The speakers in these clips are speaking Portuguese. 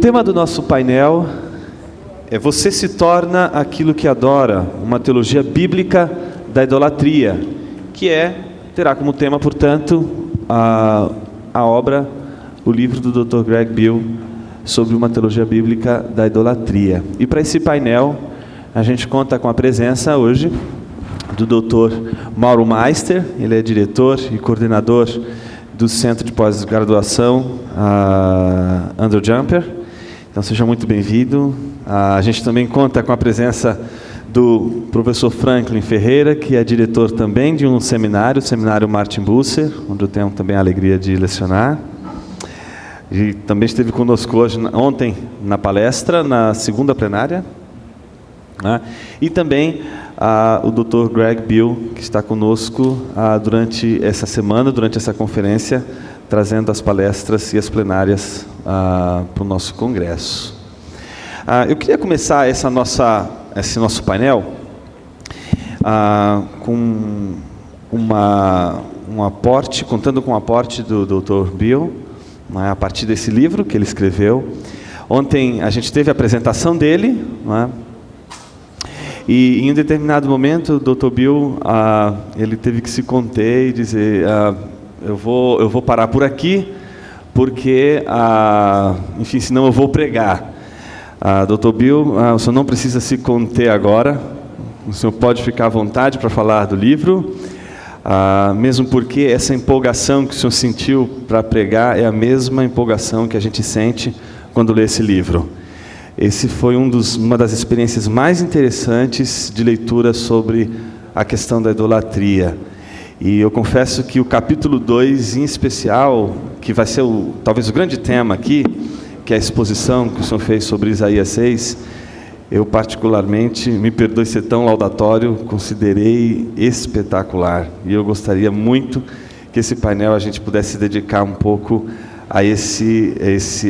tema do nosso painel é Você se torna aquilo que adora, uma teologia bíblica da idolatria, que terá como tema, portanto, a obra, o livro do Dr. Greg Beale sobre uma teologia bíblica da idolatria. E para esse painel, a gente conta com a presença hoje do Dr. Mauro Meister. Ele é diretor e coordenador do Centro de Pós-Graduação Andrew Jumper. Então seja muito bem-vindo. A gente também conta com a presença do professor Franklin Ferreira, que é diretor também de um seminário, o Seminário Martin Bucer, onde eu tenho também a alegria de lecionar. E também esteve conosco ontem na palestra, na segunda plenária. E também o Dr. Greg Beale, que está conosco durante essa semana, durante essa conferência, trazendo as palestras e as plenárias para o nosso congresso. Eu queria começar esse nosso painel com um aporte, contando com o aporte do Dr. Beale, a partir desse livro que ele escreveu. Ontem a gente teve a apresentação dele, e em um determinado momento o Dr. Beale ele teve que se conter e dizer: eu vou parar por aqui, porque enfim, senão eu vou pregar. Dr. Beale, o senhor não precisa se conter agora, o senhor pode ficar à vontade para falar do livro, mesmo porque essa empolgação que o senhor sentiu para pregar é a mesma empolgação que a gente sente quando lê esse livro. Esse foi uma das experiências mais interessantes de leitura sobre a questão da idolatria. E eu confesso que o capítulo 2, em especial, que vai ser talvez o grande tema aqui, que é a exposição que o senhor fez sobre Isaías 6, eu particularmente, me perdoe ser tão laudatório, considerei espetacular. E eu gostaria muito que esse painel a gente pudesse dedicar um pouco a essa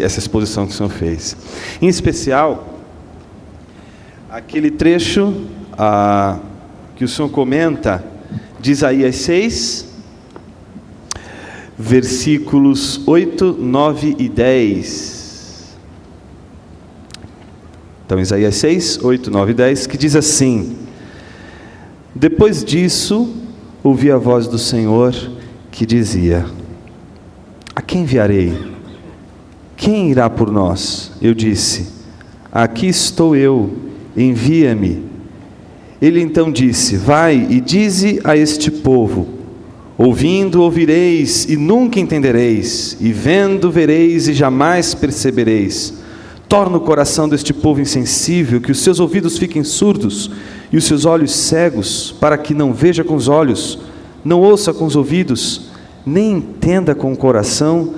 exposição que o senhor fez. Em especial, aquele trecho que o senhor comenta de Isaías 6, versículos 8, 9 e 10. Então, Isaías 6, 8, 9 e 10, que diz assim: Depois disso, ouvi a voz do Senhor que dizia: A quem enviarei? Quem irá por nós? Eu disse: Aqui estou eu, envia-me. Ele então disse: Vai e dize a este povo: Ouvindo ouvireis e nunca entendereis, e vendo vereis e jamais percebereis. Torna o coração deste povo insensível, que os seus ouvidos fiquem surdos e os seus olhos cegos, para que não veja com os olhos, não ouça com os ouvidos, nem entenda com o coração,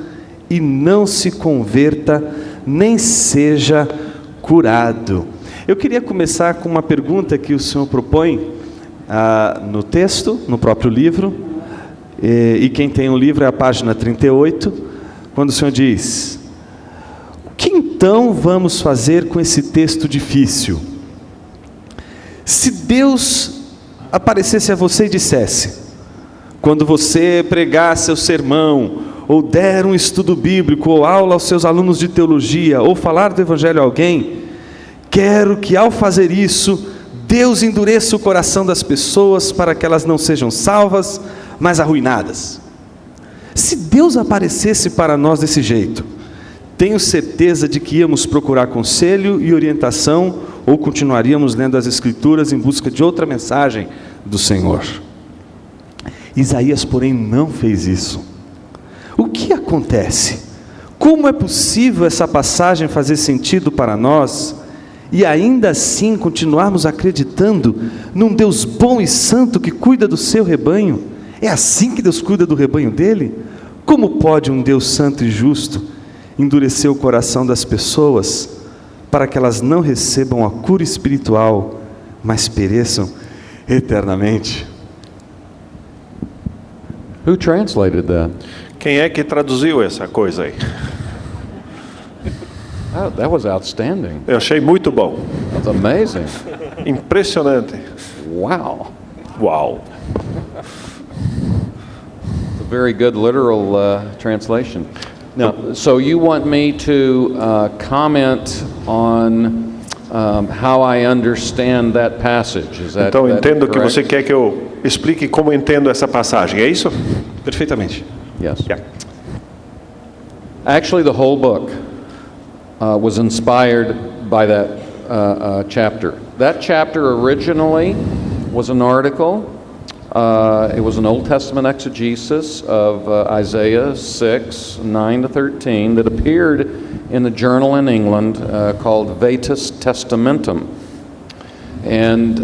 e não se converta, nem seja curado. Eu queria começar com uma pergunta que o senhor propõe no texto, no próprio livro, e quem tem o livro é a página 38, quando o senhor diz: o que então vamos fazer com esse texto difícil? Se Deus aparecesse a você e dissesse, quando você pregar seu sermão, ou der um estudo bíblico, ou aula aos seus alunos de teologia, ou falar do evangelho a alguém: quero que ao fazer isso, Deus endureça o coração das pessoas para que elas não sejam salvas, mas arruinadas. Se Deus aparecesse para nós desse jeito, tenho certeza de que íamos procurar conselho e orientação, ou continuaríamos lendo as Escrituras em busca de outra mensagem do Senhor. Isaías, porém, não fez isso. O que acontece? Como é possível essa passagem fazer sentido para nós e ainda assim continuarmos acreditando num Deus bom e santo que cuida do seu rebanho? É assim que Deus cuida do rebanho dele? Como pode um Deus santo e justo endurecer o coração das pessoas para que elas não recebam a cura espiritual, mas pereçam eternamente? Who translated that? Quem é que traduziu essa coisa aí? Oh, that was outstanding. Eu achei muito bom. That's amazing. Impressionante. Wow. Uau. It's a very good literal translation. Now, so you want me to comment on how I understand that passage? Is that, Então, entendo que correct? você quer que eu explique como entendo essa passagem, é isso? Perfeitamente. Yes. Yeah. Actually, the whole book was inspired by that chapter. That chapter originally was an article. It was an Old Testament exegesis of Isaiah 6, 9 to 13 that appeared in a journal in England called Vetus Testamentum. And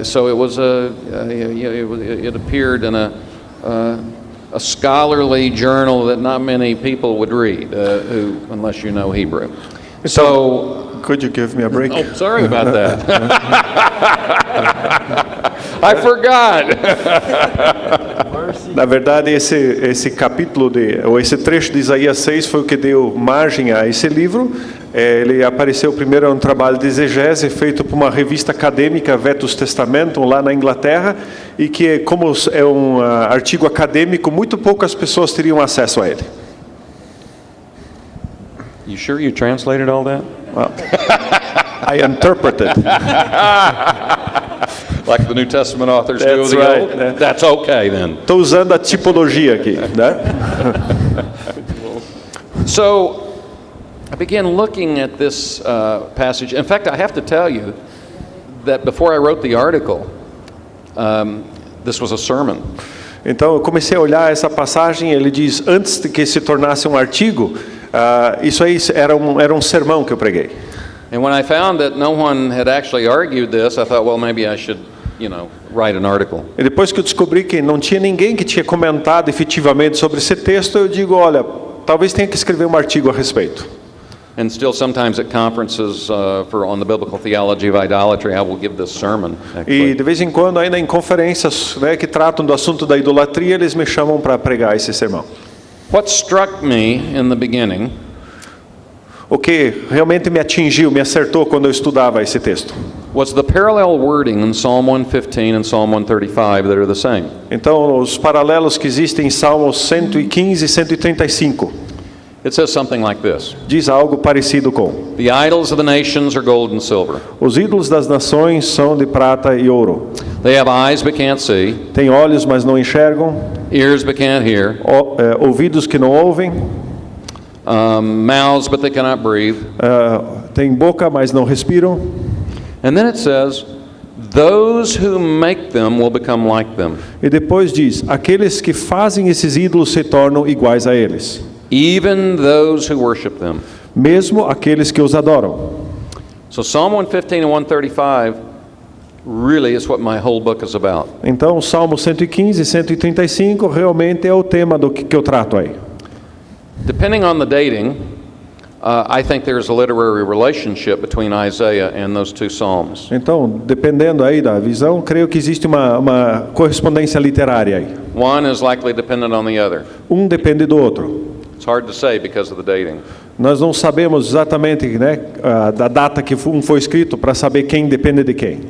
so it was it appeared in a scholarly journal that not many people would read, unless you know Hebrew. So, Could you give me a break? oh, sorry about that. I forgot. Na verdade, esse capítulo ou esse trecho de Isaías 6 foi o que deu margem a esse livro. Ele apareceu primeiro em um trabalho de exegese feito por uma revista acadêmica, Vetus Testamentum, lá na Inglaterra, e que, como é um artigo acadêmico, muito poucas pessoas teriam acesso a ele. You sure you translated all that? Well, I interpreted. Like the New Testament authors do That's the right. Old? That's okay then. Estou usando a tipologia aqui, né? So I began looking at this passage. In fact, I have to tell you that before I wrote the article, this was a sermon. Então eu comecei a olhar essa passagem. Ele diz, antes de que se tornasse um artigo, isso aí era um sermão que eu preguei. And when I found that no one had actually argued this, I thought, well, maybe I should, write an article. E depois que eu descobri que não tinha ninguém que tinha comentado efetivamente sobre esse texto, eu digo, olha, talvez tenha que escrever um artigo a respeito. And still sometimes at conferences on the biblical theology of idolatry, I will give this sermon. E de vez em quando, ainda em conferências, né, que tratam do assunto da idolatria, eles me chamam para pregar esse sermão. What struck me in the beginning O que realmente me atingiu, me acertou quando eu estudava esse texto. was the parallel wording in Psalm 115 and Psalm 135 that are the same. Então, os paralelos que existem em Salmos 115 e 135 It says something like this: diz algo parecido com: The idols of the nations are gold and silver. os ídolos das nações são de prata e ouro. They have eyes but can't see, Têm olhos, mas não enxergam, ears but can't hear, ouvidos que não ouvem, mouths but they cannot breathe. têm boca, mas não respiram. And then it says, those who make them will become like them. E depois diz: aqueles que fazem esses ídolos se tornam iguais a eles, Even those who worship them. mesmo aqueles que os adoram. So Psalm 115 and 135 really is what my whole book is about. Então, o Salmo 115 e 135 realmente é o tema do que eu trato aí. Depending on the dating, I think there's a literary relationship between Isaiah and those two Psalms. Então, dependendo aí da visão, creio que existe uma correspondência literária aí. One is likely dependent on the other. Um depende do outro. It's hard to say because of the dating. Nós não sabemos exatamente, né, da data que um foi escrito para saber quem depende de quem.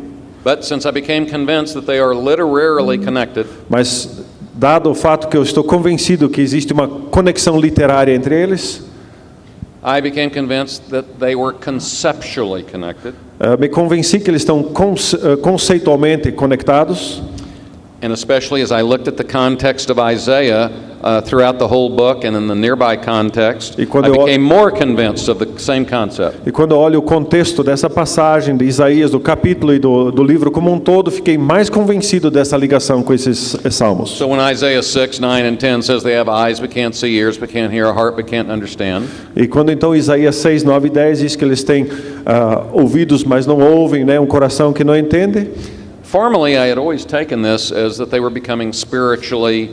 But since I became convinced that they are literarily connected, Mas, dado o fato que eu estou convencido que existe uma conexão literária entre eles, I became convinced that they were conceptually connected. me convenci que eles estão conceitualmente conectados. And especially as I looked at the context of Isaiah throughout the whole book and in the nearby context, I E quando eu- became more convinced of the same concept. E quando eu olho o contexto dessa passagem de Isaías, do capítulo e do livro como um todo, fiquei mais convencido dessa ligação com esses salmos. So when Isaiah 6, 9, and 10 says they have eyes but can't see, ears but can't hear, a heart but can't understand, E quando então Isaías 6, 9 e 10 diz que eles têm ouvidos, mas não ouvem, né, um coração que não entende, formerly I had always taken this as that they were becoming spiritually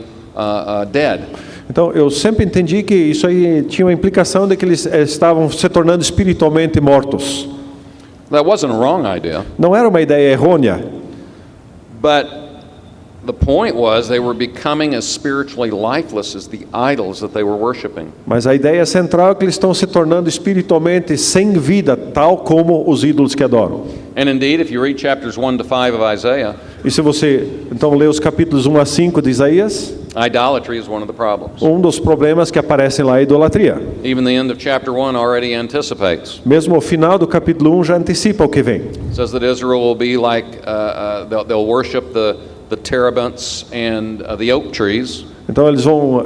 dead. então eu sempre entendi que isso aí tinha uma implicação de que eles estavam se tornando espiritualmente mortos. That wasn't a wrong idea, Não era uma ideia errônea, but the point was they were becoming as spiritually lifeless as the idols that they were worshiping. mas a ideia central é que eles estão se tornando espiritualmente sem vida, tal como os ídolos que adoram. And indeed, if you read chapters 1 to 5 of Isaiah, E se você então lê os capítulos 1 a 5 de Isaías, Idolatry is one of the problems. dos problemas que aparecem lá é a idolatria. Even the end of chapter 1 already anticipates. Mesmo o final do capítulo 1 já antecipa o que vem. It says that Israel will be like, they'll worship the terebinths and the oak trees. Então eles vão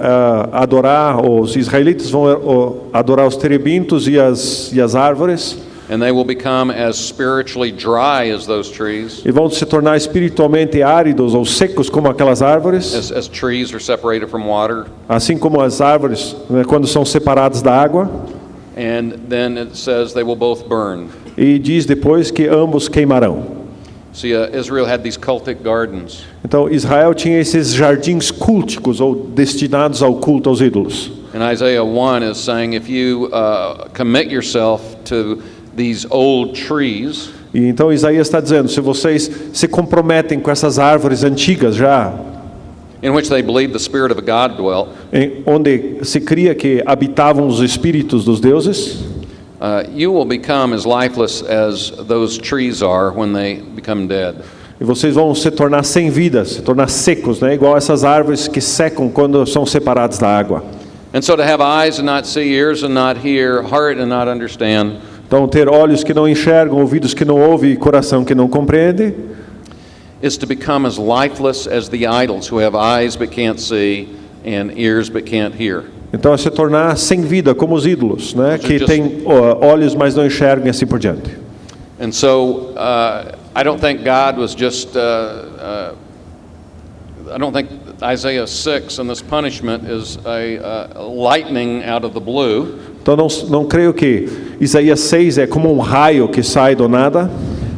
adorar, os israelitas vão adorar os terebintos e as árvores. And they will become as spiritually dry as those trees. E vão se tornar espiritualmente áridos ou secos como aquelas árvores. As trees are separated from water. Assim como as árvores, né, quando são separadas da água. And then it says they will both burn. E diz depois que ambos queimarão. See, Israel had these cultic gardens. Então Israel tinha esses jardins culticos ou destinados ao culto aos ídolos. And Isaiah 1 is saying if you commit yourself to these old trees, e então Isaías está dizendo, se vocês se comprometem com essas árvores antigas já, in which they believed the spirit of God dwelt, onde se cria que habitavam os espíritos dos deuses, you will become as lifeless as those trees are when they become dead. E vocês vão se tornar sem vida, se tornar secos, né? Igual essas árvores que secam quando são separadas da água. And so to have eyes and not see, ears and not hear, heart and not understand. Então ter olhos que não enxergam, ouvidos que não ouvem e coração que não compreende, is to become as lifeless as the idols who have eyes but can't see and ears but can't hear. Então é se tornar sem vida como os ídolos, né? Que têm olhos mas não enxergam e assim por diante. And so I don't think God was just I don't think Isaiah 6 and this punishment is a lightning out of the blue. Então não creio que Isaías 6 é como raio que sai do nada.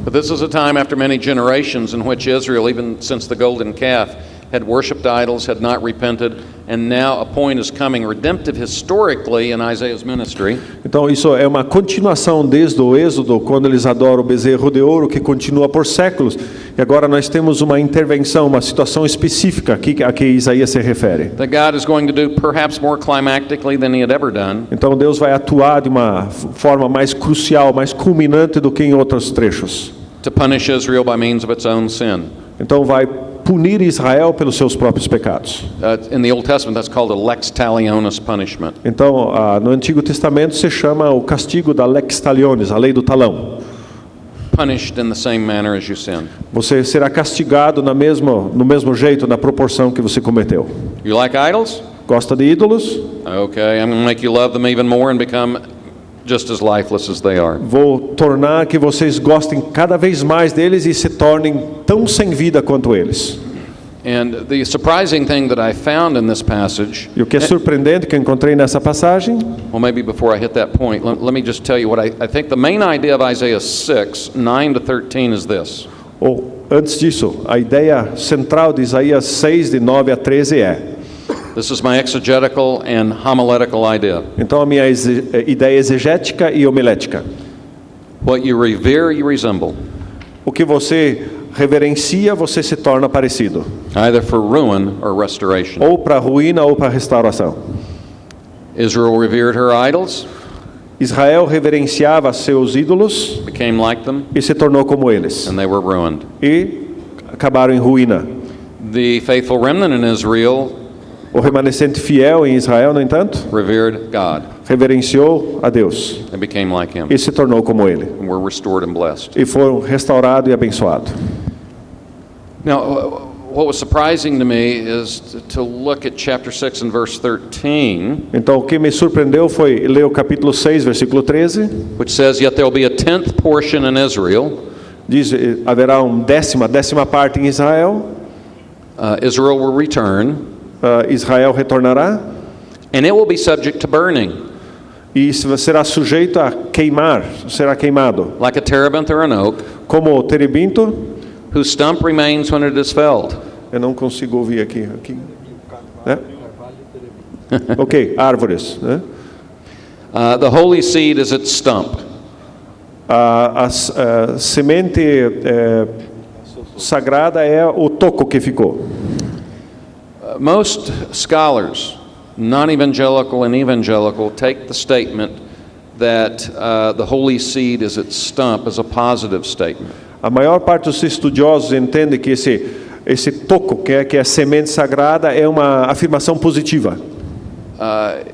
But this is a time after many generations in which Israel, even since the golden calf, had worshipped idols, had not repented, and now a point is coming redemptive historically in Isaiah's ministry. Então isso é uma continuação desde o Êxodo, quando eles adoram o bezerro de ouro, que continua por séculos. E agora nós temos uma intervenção, uma situação específica aqui a que Isaías se refere. That God is going to do perhaps more climactically than he had ever done. Então Deus vai atuar de uma forma mais crucial, mais culminante do que em outros trechos. To punish Israel by means of its own sin. Então vai punir Israel pelos seus próprios pecados. In the Old Testament, that's called a lex talionis punishment. Então, no Antigo Testamento se chama o castigo da lex talionis, a lei do talão. Punished in the same manner as you sinned. Você será castigado no mesmo jeito, na proporção que você cometeu. You like idols? Gosta de ídolos? Okay, I'm going to make you love them even more and become just as lifeless as they are. Vou tornar que vocês gostem cada vez mais deles e se tornem tão sem vida quanto eles. And the surprising thing that I found in this passage, E o que é surpreendente que eu encontrei nessa passagem, well, maybe before I hit that point, let me just tell you what I think the main idea of Isaiah 6, 9 to 13 is this. ou antes disso, a ideia central de Isaías 6, de 9 a 13 é: This is my exegetical and homiletical idea. então a minha ideia exegética e homilética. What you revere, you resemble, O que você reverencia, você se torna parecido, either for ruin or restoration. ou para ruína ou para restauração. Israel revered her idols, Israel reverenciava seus ídolos became like them, e se tornou como eles, and they were ruined. e acabaram em ruína. The faithful remnant in Israel O remanescente fiel em Israel, no entanto, revered God reverenciou a Deus and became like him, e se tornou como ele, and were restored and blessed. e foram restaurados e abençoados. Now, what was surprising to me is to look at chapter 6 and verse 13, Então o que me surpreendeu foi ler o capítulo 6, versículo 13, which says, Yet there will be a 10th portion in Israel. diz, haverá décima parte em Israel, Israel will return, Israel retornará, and it will be subject to burning, e será sujeito a queimar, será queimado, like a terebinth or an oak, como o terebinto. whose stump remains when it is felled. Eu não consigo ouvir aqui. Né? Ok, árvores. Né? The holy seed is its stump. A semente sagrada é o toco que ficou. Most scholars, non-evangelical and evangelical, take the statement that the holy seed is its stump as a positive statement. A maior parte dos estudiosos entende que esse esse toco, que é semente sagrada, é uma afirmação positiva.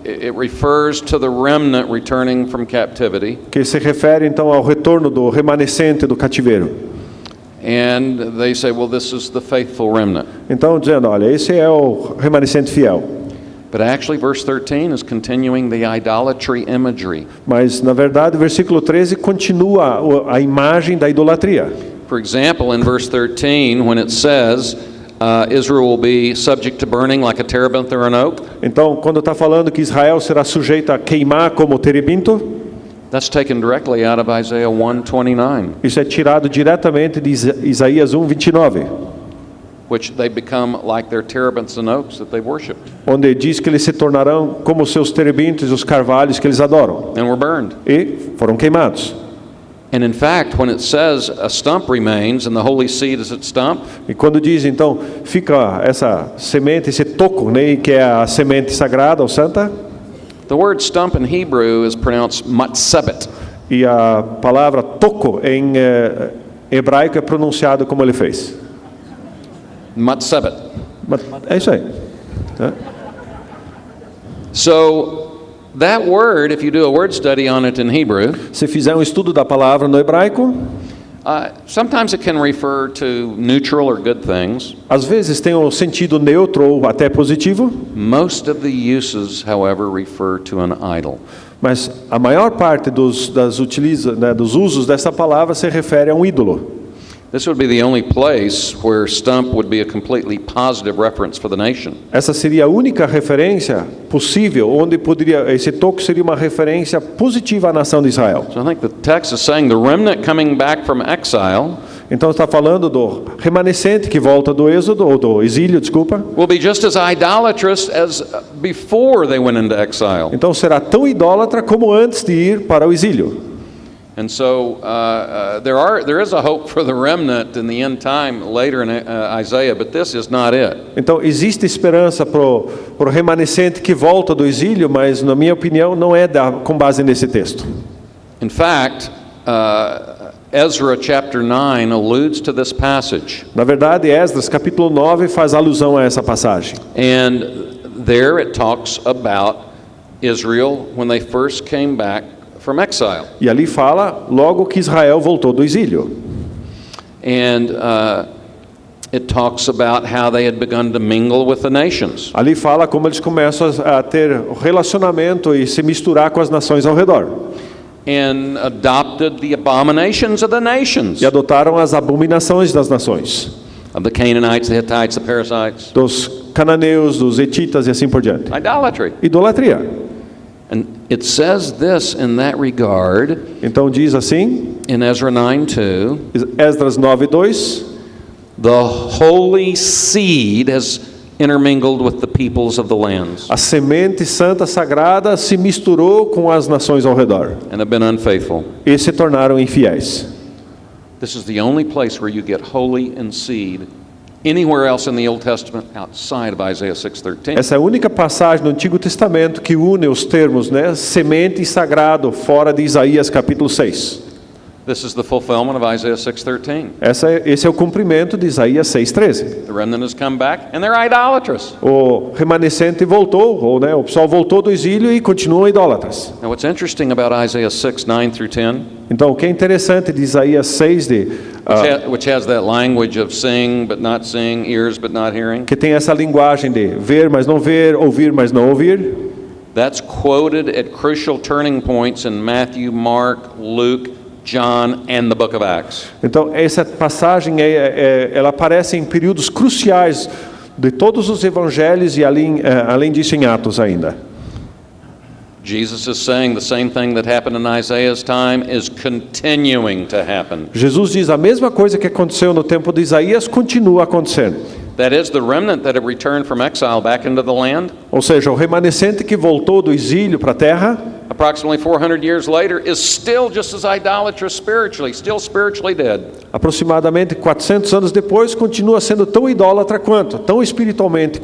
It refers to the remnant returning from captivity. Que se refere então ao retorno do remanescente do cativeiro. And they say, well, this is the faithful remnant. Então dizendo, olha, esse é o remanescente fiel. But actually, verse 13 is continuing the idolatry imagery. Mas na verdade, o versículo 13 continua a imagem da idolatria. For example, in verse 13, when it says, Israel will be subject to burning like a terebinth or an oak. Então, quando está falando que Israel será sujeito a queimar como terebinto, that's taken directly out of Isaiah 1:29. Isso é tirado diretamente de Isaías 1:29, which they become like their terebinths and oaks that they worship. Onde diz que eles se tornarão como seus terebintos e os carvalhos que eles adoram. And were burned. E foram queimados. And in fact, when it says a stump remains and the holy seed is its stump, e quando diz então fica essa semente, esse toco, né, que é a semente sagrada ou santa, the word stump in Hebrew is pronounced matzebet. E a palavra toco em hebraico é pronunciado como ele fez. Matzebet. É isso aí. So that word, if you do a word study on it in Hebrew, se fizer estudo da palavra no hebraico, sometimes it can refer to neutral or good things. Às vezes tem um sentido neutro ou até positivo. Most of the uses, however, refer to an idol. Mas a maior parte dos usos dessa palavra se refere a um ídolo. This would be the only place where stump would be a completely positive reference for the nation. Essa seria a única referência possível onde esse toco seria uma referência positiva à nação de Israel. So I think the text is saying the remnant coming back from exile. Então está falando do remanescente que volta do êxodo ou do exílio, desculpa. Will be just as idolatrous as before they went into exile. Então será tão idólatra como antes de ir para o exílio. And so there is a hope for the remnant in the end time later in Isaiah, but this is not it. Então existe esperança pro remanescente que volta do exílio, mas na minha opinião não é com base nesse texto. In fact, Ezra chapter 9 alludes to this passage. Na verdade, Esdras capítulo 9 faz alusão a essa passagem. And there it talks about Israel when they first came back from exile. E ali fala logo que Israel voltou do exílio. And it talks about how they had begun to mingle with the nations. Ali fala como eles começam a ter relacionamento e se misturar com as nações ao redor. And adopted the abominations of the nations. E adotaram as abominações das nações. Of the Canaanites, the Hittites, the Perizzites. Dos cananeus, dos hetitas e assim por diante. Idolatry. Idolatria. And it says this in that regard. Então diz assim, in Ezra 9:2, Esdras 9:2, the holy seed has intermingled with the peoples of the lands. A semente santa sagrada se misturou com as nações ao redor. And have been unfaithful. E se tornaram infiéis. This is the only place where you get holy and seed anywhere else in the Old Testament outside of Isaiah 6:13. Essa é a única passagem no Antigo Testamento que une os termos, né, semente e sagrado, fora de Isaías capítulo 6. This is the fulfillment of Isaiah 6:13. Esse é o cumprimento de Isaías 6:13. The remnant has come back and they're idolatrous. O remanescente voltou, ou né, o pessoal voltou do exílio e continuam idólatras. Now what's interesting about Isaiah 6:9 through 10? Então, o que é interessante de Isaías 6 which has that language of seeing but not seeing, ears but not hearing. Que tem essa linguagem de ver, mas não ver, ouvir, mas não ouvir. That's quoted at crucial turning points in Matthew, Mark, Luke, John and the book of Acts. Então essa passagem ela aparece em períodos cruciais de todos os evangelhos e além disso em Atos ainda. Jesus is saying the same thing that happened in Isaiah's time is continuing to happen. Jesus diz a mesma coisa que aconteceu no tempo de Isaías continua acontecendo. That is, the remnant that have returned from exile back into the land. Ou seja, o remanescente que voltou do exílio para a terra. approximately 400 years later, is still just as idolatrous spiritually, still spiritually dead. Aproximadamente 400 anos depois, continua sendo tão idólatra quanto, tão espiritualmente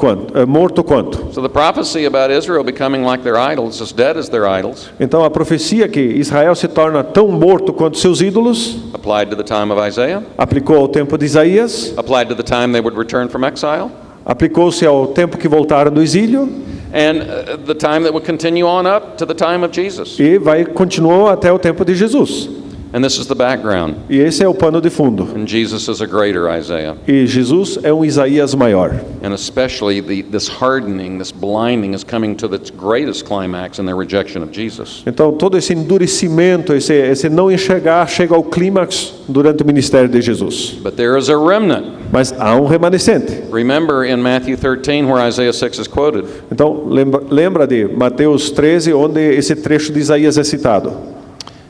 morto quanto. So the prophecy about Israel becoming like their idols, as dead as their idols, Então a profecia que Israel se torna tão morto quanto seus ídolos, applied to the time of Isaiah, aplicou ao tempo de Isaías, applied to the time they would return from exile, aplicou-se ao tempo que voltaram do exílio and the time that would continue on up to the time of Jesus. e continuou até o tempo de Jesus. And this is the background. E esse é o pano de fundo. And Jesus is a greater Isaiah. E Jesus é um Isaías maior. And especially this hardening, this blinding is coming to its greatest climax in their rejection of Jesus. Então todo esse endurecimento, esse não enxergar, chega ao clímax durante o ministério de Jesus. But there is a remnant. Mas há um remanescente. Remember in Matthew 13 where Isaiah 6 is quoted. Então lembra de Mateus 13, onde esse trecho de Isaías é citado.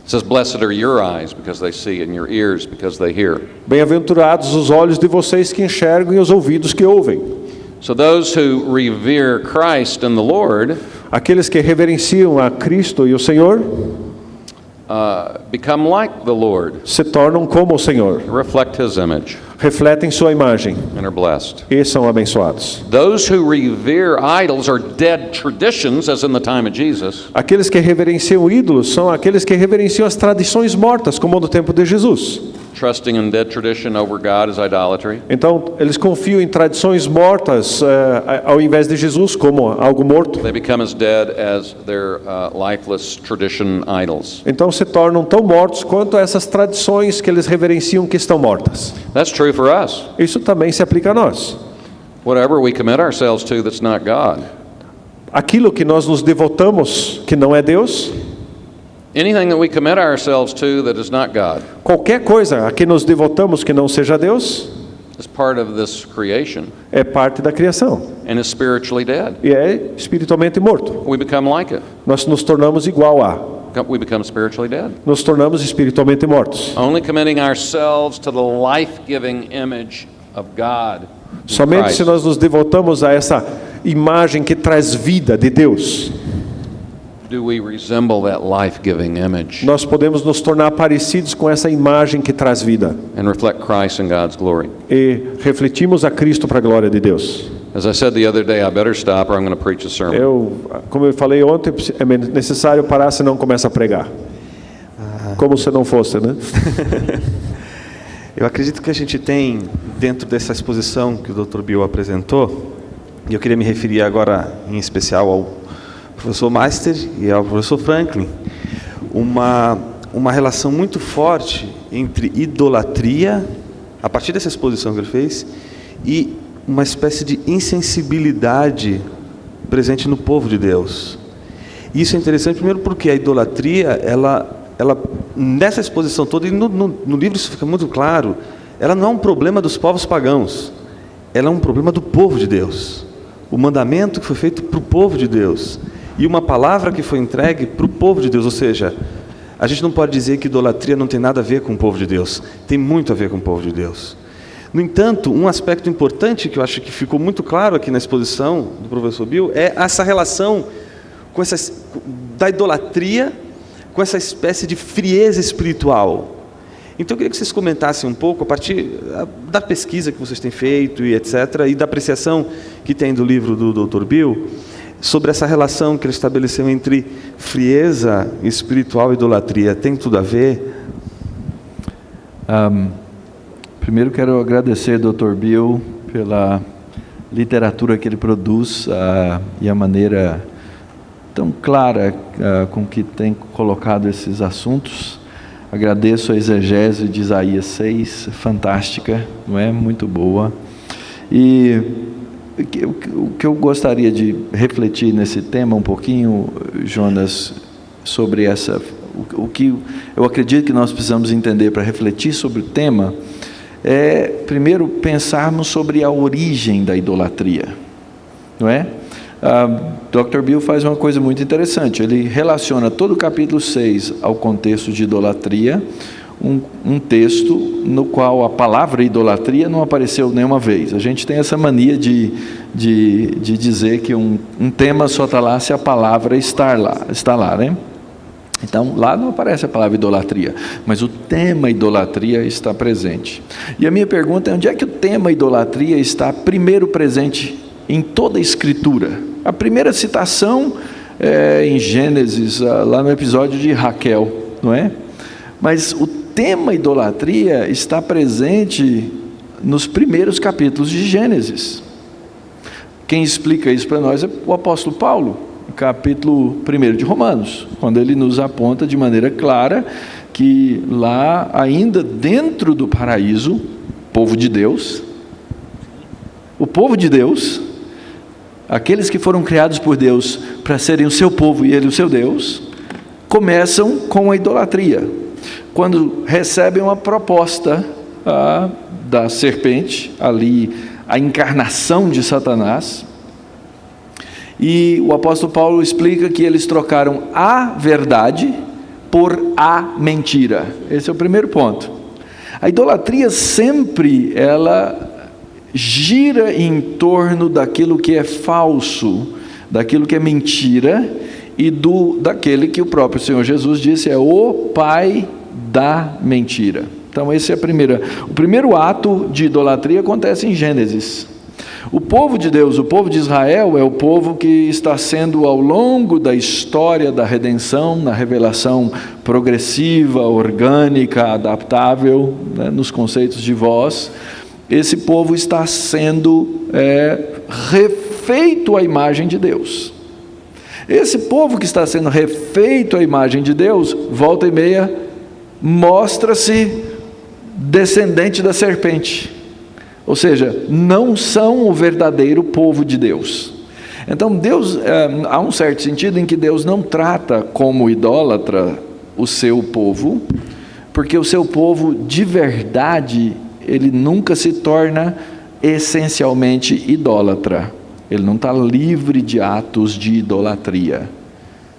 It says, "Blessed are your eyes because they see, and your ears because they hear." Bem-aventurados os olhos de vocês que enxergam e os ouvidos que ouvem. So those who revere Christ and the Lord Aqueles que reverenciam a Cristo e o Senhor become like the Lord, se tornam como o Senhor, reflect His image, refletem sua imagem and are blessed. e são abençoados. Those who revere idols are dead traditions, as in the time of Jesus. Aqueles que reverenciam ídolos são aqueles que reverenciam as tradições mortas, como no tempo de Jesus. Trusting in dead tradition over God is idolatry. Então, eles confiam em tradições mortas ao invés de Jesus como algo morto. They become as dead as their lifeless tradition idols. Então, se tornam tão mortos quanto essas tradições que eles reverenciam que estão mortas. That's true for us. Isso também se aplica a nós. Whatever we commit ourselves to that's not God. Aquilo que nós nos devotamos que não é Deus, Anything that we commit ourselves to that is not God qualquer coisa a que nos devotamos que não seja Deus, is part of this creation é parte da criação and is spiritually dead. e é espiritualmente morto. We become like it. Nós nos tornamos igual a, We become spiritually dead. nos tornamos espiritualmente mortos. Only committing ourselves to the life-giving image of God in Somente se Christ nós nos devotamos a essa imagem que traz vida de Deus, do we resemble that life-giving image nós podemos nos tornar parecidos com essa imagem que traz vida and reflect Christ and God's glory. e refletimos a Cristo para a glória de Deus. As I said the other day, I better stop or I'm going to preach a sermon. Como eu falei ontem, é necessário parar, senão começa a pregar. Como se não fosse, né? Eu acredito que a gente tem, dentro dessa exposição que o Dr. Bill apresentou, e eu queria me referir agora em especial ao professor Meister e ao professor Franklin, uma relação muito forte entre idolatria, a partir dessa exposição que ele fez, e uma espécie de insensibilidade presente no povo de Deus. Isso é interessante, primeiro porque a idolatria, ela nessa exposição toda, e no livro isso fica muito claro, ela não é um problema dos povos pagãos, ela é um problema do povo de Deus. O mandamento que foi feito para o povo de Deus, e uma palavra que foi entregue para o povo de Deus, ou seja, a gente não pode dizer que idolatria não tem nada a ver com o povo de Deus, tem muito a ver com o povo de Deus. No entanto, um aspecto importante que eu acho que ficou muito claro aqui na exposição do professor Bill é essa relação da idolatria com essa espécie de frieza espiritual. Então eu queria que vocês comentassem um pouco, a partir da pesquisa que vocês têm feito e etc., e da apreciação que tem do livro do Dr. Bill, sobre essa relação que ele estabeleceu entre frieza espiritual e idolatria. Tem tudo a ver? Primeiro quero agradecer ao Dr. Bill pela literatura que ele produz e a maneira tão clara com que tem colocado esses assuntos. Agradeço a exegese de Isaías 6, fantástica, não é? Muito boa. E o que eu gostaria de refletir nesse tema um pouquinho, Jonas, sobre o que eu acredito que nós precisamos entender para refletir sobre o tema, é primeiro pensarmos sobre a origem da idolatria, não é? Dr. Bill faz uma coisa muito interessante, ele relaciona todo o capítulo 6 ao contexto de idolatria, um texto no qual a palavra idolatria não apareceu nenhuma vez. A gente tem essa mania de dizer que um tema só está lá se a palavra está lá, né? Então, lá não aparece a palavra idolatria, mas o tema idolatria está presente. E a minha pergunta é: onde é que o tema idolatria está primeiro presente em toda a Escritura? A primeira citação é em Gênesis, lá no episódio de Raquel, não é? Mas o tema idolatria está presente nos primeiros capítulos de Gênesis. Quem explica isso para nós é o apóstolo Paulo, capítulo 1 de Romanos, quando ele nos aponta de maneira clara que lá, ainda dentro do paraíso, o povo de Deus, aqueles que foram criados por Deus para serem o seu povo e ele o seu Deus, começam com a idolatria, quando recebem uma proposta da serpente, ali a encarnação de Satanás. E o apóstolo Paulo explica que eles trocaram a verdade por a mentira. Esse é o primeiro ponto. A idolatria sempre ela gira em torno daquilo que é falso, daquilo que é mentira, e daquele que o próprio Senhor Jesus disse é o pai da mentira. Então esse é o primeiro ato de idolatria acontece em Gênesis. O povo de Deus, o povo de Israel, é o povo que está sendo, ao longo da história da redenção, na revelação progressiva, orgânica, adaptável, né, nos conceitos de voz, esse povo está sendo refeito à imagem de Deus. Esse povo que está sendo refeito à imagem de Deus, volta e meia, mostra-se descendente da serpente. Ou seja, não são o verdadeiro povo de Deus. Então Deus, há um certo sentido em que Deus não trata como idólatra o seu povo, porque o seu povo de verdade, ele nunca se torna essencialmente idólatra. Ele não está livre de atos de idolatria,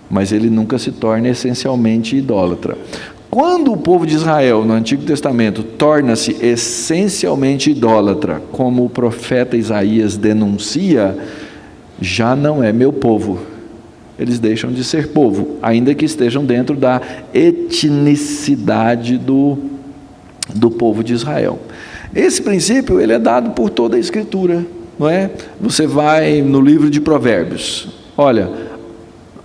mas ele nunca se torna essencialmente idólatra. Quando o povo de Israel, no Antigo Testamento, torna-se essencialmente idólatra, como o profeta Isaías denuncia, já não é meu povo. Eles deixam de ser povo, ainda que estejam dentro da etnicidade do povo de Israel. Esse princípio ele é dado por toda a Escritura, não é? Você vai no livro de Provérbios, olha,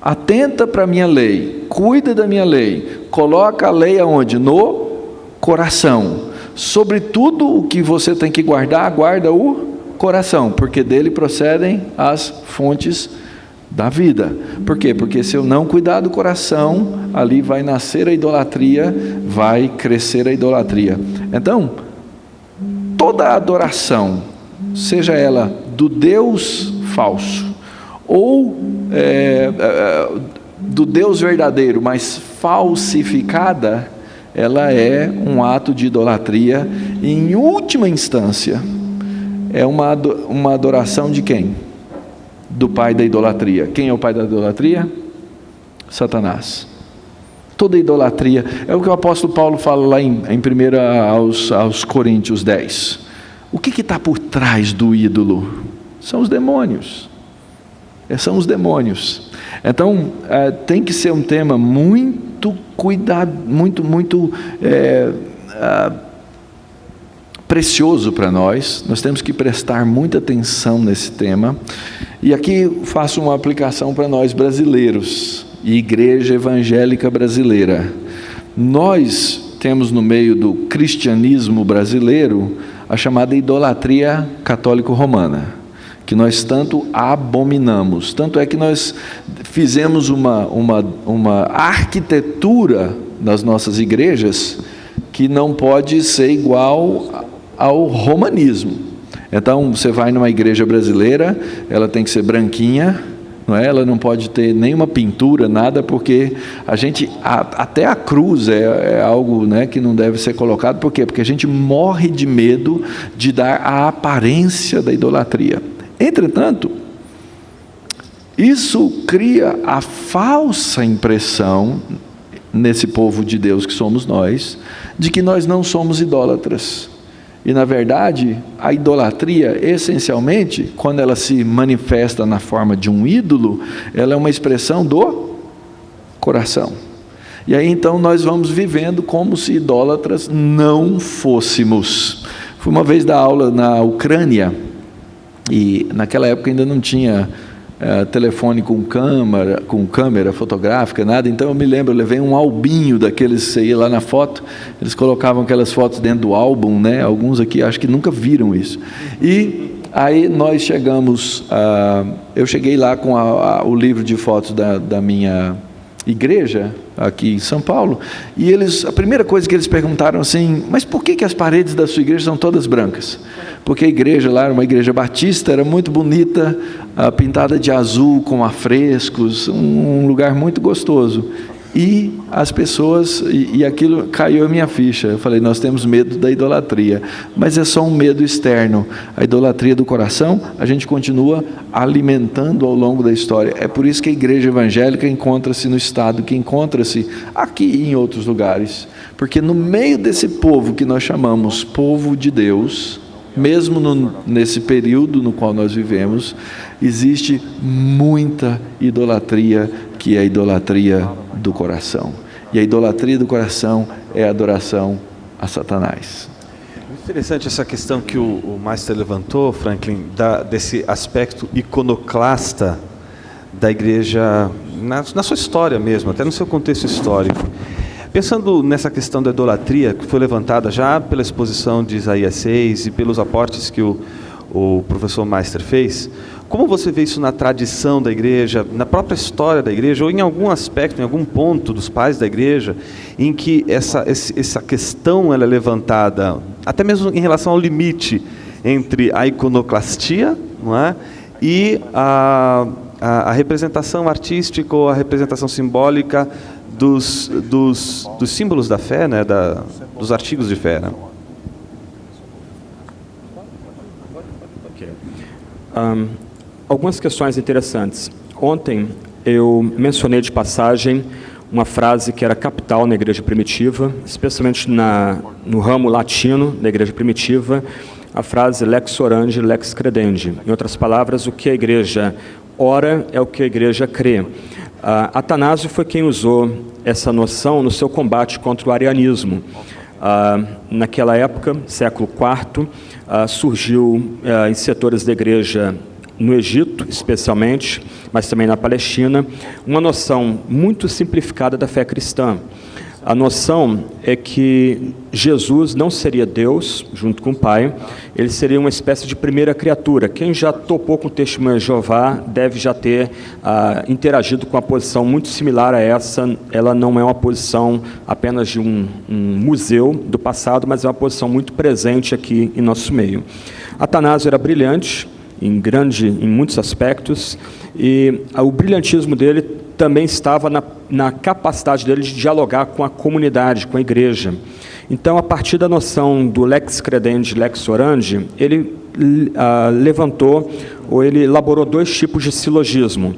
atenta para a minha lei, cuida da minha lei, coloca a lei aonde? No coração. Sobre tudo o que você tem que guardar, guarda o coração, porque dele procedem as fontes da vida. Por quê? Porque se eu não cuidar do coração, ali vai nascer a idolatria, vai crescer a idolatria. Então, toda adoração, seja ela do Deus falso, ou do Deus verdadeiro, mas falsificada, ela é um ato de idolatria. E, em última instância, é uma adoração de quem? Do pai da idolatria. Quem é o pai da idolatria? Satanás. Toda idolatria, é o que o apóstolo Paulo fala lá em 1 aos Coríntios 10. O que está por trás do ídolo? São os demônios. São os demônios. Então, tem que ser um tema muito cuidado, muito precioso para nós. Nós temos que prestar muita atenção nesse tema. E aqui faço uma aplicação para nós brasileiros e Igreja Evangélica Brasileira. Nós temos no meio do cristianismo brasileiro a chamada idolatria católico-romana, que nós tanto abominamos. Tanto é que nós fizemos uma arquitetura nas nossas igrejas que não pode ser igual ao romanismo. Então, você vai numa igreja brasileira, ela tem que ser branquinha, não é? Ela não pode ter nenhuma pintura, nada, porque até a cruz é algo, né, que não deve ser colocado. Por quê? Porque a gente morre de medo de dar a aparência da idolatria. Entretanto, isso cria a falsa impressão nesse povo de Deus que somos nós, de que nós não somos idólatras. E, na verdade, a idolatria, essencialmente, quando ela se manifesta na forma de um ídolo, ela é uma expressão do coração. E aí então nós vamos vivendo como se idólatras não fôssemos. Fui uma vez dar aula na Ucrânia, e naquela época ainda não tinha telefone com câmera fotográfica, nada. Então eu me lembro, eu levei um albinho daqueles, você ia lá na foto, eles colocavam aquelas fotos dentro do álbum, né? Alguns aqui acho que nunca viram isso. E aí nós chegamos, eu cheguei lá com o livro de fotos da minha igreja, aqui em São Paulo, e a primeira coisa que eles perguntaram assim, mas por que as paredes da sua igreja são todas brancas? Porque a igreja lá era uma igreja batista, era muito bonita, pintada de azul, com afrescos, um lugar muito gostoso. E as pessoas, e aquilo caiu a minha ficha. Eu falei, nós temos medo da idolatria, mas é só um medo externo. A idolatria do coração, a gente continua alimentando ao longo da história. É por isso que a igreja evangélica encontra-se no estado que encontra-se aqui e em outros lugares. Porque no meio desse povo que nós chamamos povo de Deus, mesmo nesse período no qual nós vivemos, existe muita idolatria, que é a idolatria do coração. E a idolatria do coração é a adoração a Satanás. Interessante essa questão que o Meister levantou, Franklin, desse aspecto iconoclasta da igreja, na sua história mesmo, até no seu contexto histórico. Pensando nessa questão da idolatria, que foi levantada já pela exposição de Isaías 6 e pelos aportes que o professor Meister fez, como você vê isso na tradição da igreja, na própria história da igreja, ou em algum aspecto, em algum ponto dos pais da igreja, em que essa questão ela é levantada, até mesmo em relação ao limite entre a iconoclastia, não é, e a representação artística ou a representação simbólica dos símbolos da fé, né, dos artigos de fé, né? Algumas questões interessantes. Ontem eu mencionei de passagem uma frase que era capital na igreja primitiva, especialmente no ramo latino da igreja primitiva, a frase lex orandi, lex credendi. Em outras palavras, o que a igreja ora é o que a igreja crê. Atanásio foi quem usou essa noção no seu combate contra o arianismo. Naquela época, século IV, surgiu em setores da igreja no Egito, especialmente, mas também na Palestina, uma noção muito simplificada da fé cristã. A noção é que Jesus não seria Deus, junto com o Pai, ele seria uma espécie de primeira criatura. Quem já topou com o testemunho de Jeová deve já ter interagido com uma posição muito similar a essa. Ela não é uma posição apenas de um museu do passado, mas é uma posição muito presente aqui em nosso meio. Atanásio era brilhante, em muitos aspectos, e o brilhantismo dele também estava na capacidade dele de dialogar com a comunidade, com a igreja. Então, a partir da noção do lex credendi, lex orandi, ele levantou, ou ele elaborou dois tipos de silogismo.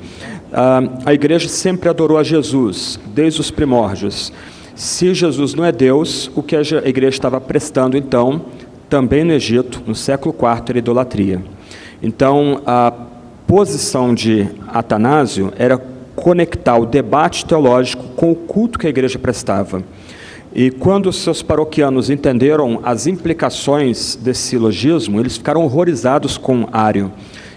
A igreja sempre adorou a Jesus, desde os primórdios. Se Jesus não é Deus, o que a igreja estava prestando, então, também no Egito, no século IV, era idolatria. Então, a posição de Atanásio era conectar o debate teológico com o culto que a igreja prestava. E quando os seus paroquianos entenderam as implicações desse silogismo, eles ficaram horrorizados com Ário,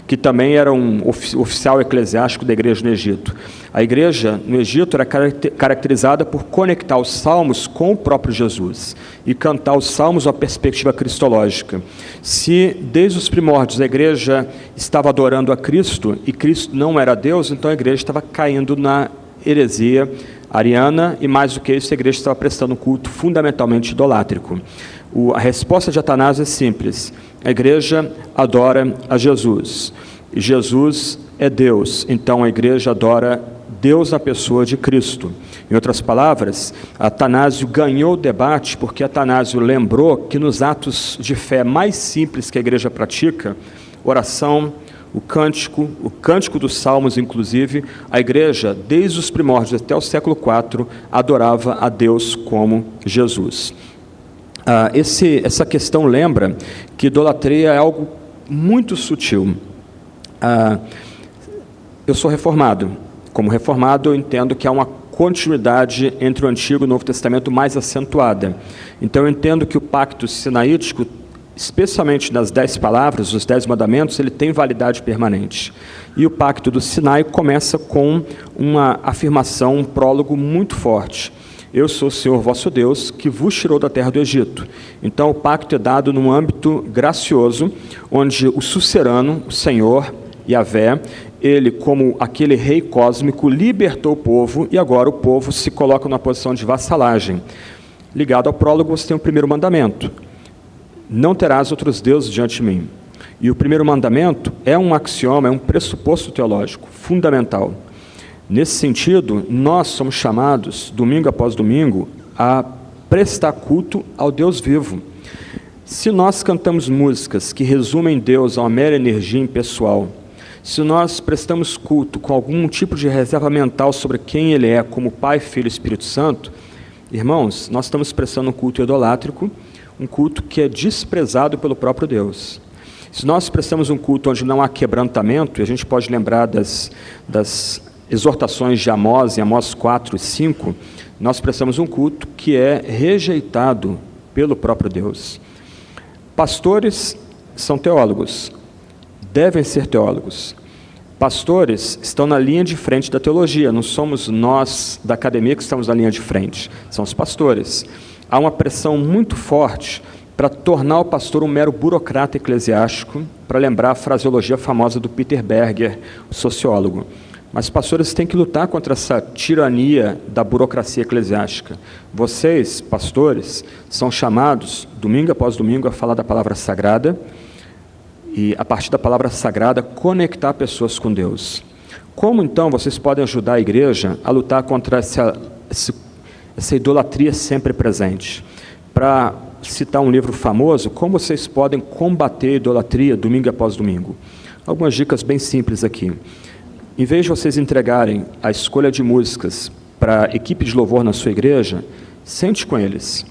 que também era um oficial eclesiástico da igreja no Egito. A igreja no Egito era caracterizada por conectar os salmos com o próprio Jesus e cantar os salmos à perspectiva cristológica. Se desde os primórdios a igreja estava adorando a Cristo e Cristo não era Deus, então a igreja estava caindo na heresia ariana e, mais do que isso, a igreja estava prestando um culto fundamentalmente idolátrico. A resposta de Atanásio é simples: a igreja adora a Jesus, e Jesus é Deus, então a igreja adora Deus na pessoa de Cristo. Em outras palavras, Atanásio ganhou o debate porque Atanásio lembrou que nos atos de fé mais simples que a igreja pratica, oração, o cântico dos salmos, inclusive, a igreja, desde os primórdios até o século IV, adorava a Deus como Jesus. Essa questão lembra que idolatria é algo muito sutil. Eu sou reformado. Como reformado, eu entendo que há uma continuidade entre o Antigo e o Novo Testamento mais acentuada. Então, eu entendo que o pacto sinaítico, especialmente nas 10 palavras, os 10 mandamentos, ele tem validade permanente. E o pacto do Sinai começa com uma afirmação, um prólogo muito forte. Eu sou o Senhor vosso Deus, que vos tirou da terra do Egito. Então, o pacto é dado num âmbito gracioso, onde o sucerano, o Senhor, Yahvé, ele, como aquele rei cósmico, libertou o povo, e agora o povo se coloca numa posição de vassalagem. Ligado ao prólogo, você tem o primeiro mandamento: não terás outros deuses diante de mim. E o primeiro mandamento é um axioma, é um pressuposto teológico fundamental. Nesse sentido, nós somos chamados, domingo após domingo, a prestar culto ao Deus vivo. Se nós cantamos músicas que resumem Deus a uma mera energia impessoal, se nós prestamos culto com algum tipo de reserva mental sobre quem Ele é, como Pai, Filho e Espírito Santo, irmãos, nós estamos prestando um culto idolátrico, um culto que é desprezado pelo próprio Deus. Se nós prestamos um culto onde não há quebrantamento, e a gente pode lembrar das exortações de Amós, em Amós 4 e 5, nós prestamos um culto que é rejeitado pelo próprio Deus. Pastores são teólogos, devem ser teólogos. Pastores estão na linha de frente da teologia, não somos nós da academia que estamos na linha de frente, são os pastores. Há uma pressão muito forte para tornar o pastor um mero burocrata eclesiástico, para lembrar a fraseologia famosa do Peter Berger, o sociólogo. Mas pastores têm que lutar contra essa tirania da burocracia eclesiástica. Vocês, pastores, são chamados, domingo após domingo, a falar da palavra sagrada e, a partir da palavra sagrada, conectar pessoas com Deus. Como, então, vocês podem ajudar a igreja a lutar contra essa idolatria sempre presente? Para citar um livro famoso, como vocês podem combater a idolatria domingo após domingo? Algumas dicas bem simples aqui. Em vez de vocês entregarem a escolha de músicas para a equipe de louvor na sua igreja, sente com eles.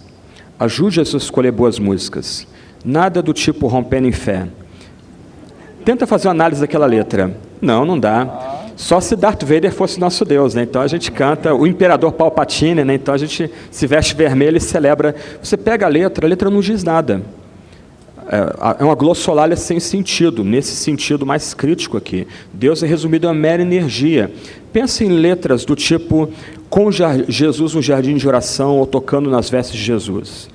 Ajude-os a escolher boas músicas. Nada do tipo rompendo em fé. Tenta fazer uma análise daquela letra. Não dá. Só se Darth Vader fosse nosso Deus, né? Então a gente canta o Imperador Palpatine, né? Então a gente se veste vermelho e celebra. Você pega a letra não diz nada. É uma glossolalia sem sentido, nesse sentido mais crítico aqui. Deus é resumido em uma mera energia. Pensa em letras do tipo, com Jesus no jardim de oração ou tocando nas vestes de Jesus.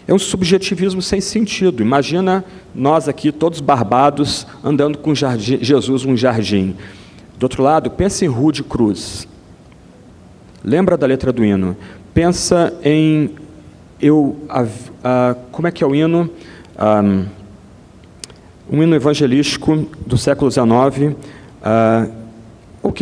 É um subjetivismo sem sentido. Imagina nós aqui, todos barbados, andando com Jesus num jardim. Do outro lado, pensa em Rude Cruz. Lembra da letra do hino. Pensa em... como é que é o hino? Um hino evangelístico do século XIX.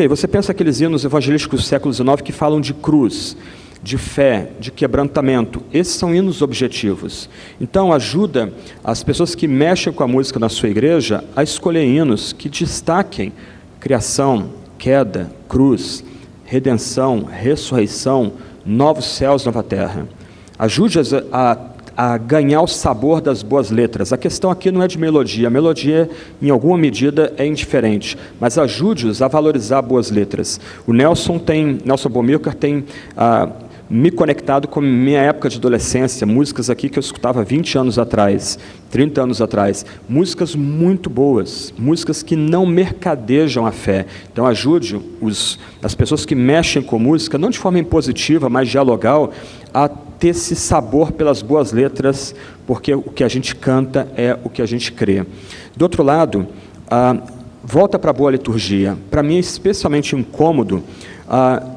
Você pensa aqueles hinos evangelísticos do século XIX que falam de cruz, de fé, de quebrantamento. Esses são hinos objetivos. Então, ajuda as pessoas que mexem com a música na sua igreja a escolher hinos que destaquem criação, queda, cruz, redenção, ressurreição, novos céus, nova terra. Ajude-as a ganhar o sabor das boas letras. A questão aqui não é de melodia. A melodia, em alguma medida, é indiferente. Mas ajude-os a valorizar boas letras. O Nelson Bomilcar tem me conectado com a minha época de adolescência, músicas aqui que eu escutava 20 anos atrás, 30 anos atrás. Músicas muito boas, músicas que não mercadejam a fé. Então ajude as pessoas que mexem com música, não de forma impositiva, mas dialogal, a ter esse sabor pelas boas letras, porque o que a gente canta é o que a gente crê. Do outro lado, volta para a boa liturgia. Para mim é especialmente incômodo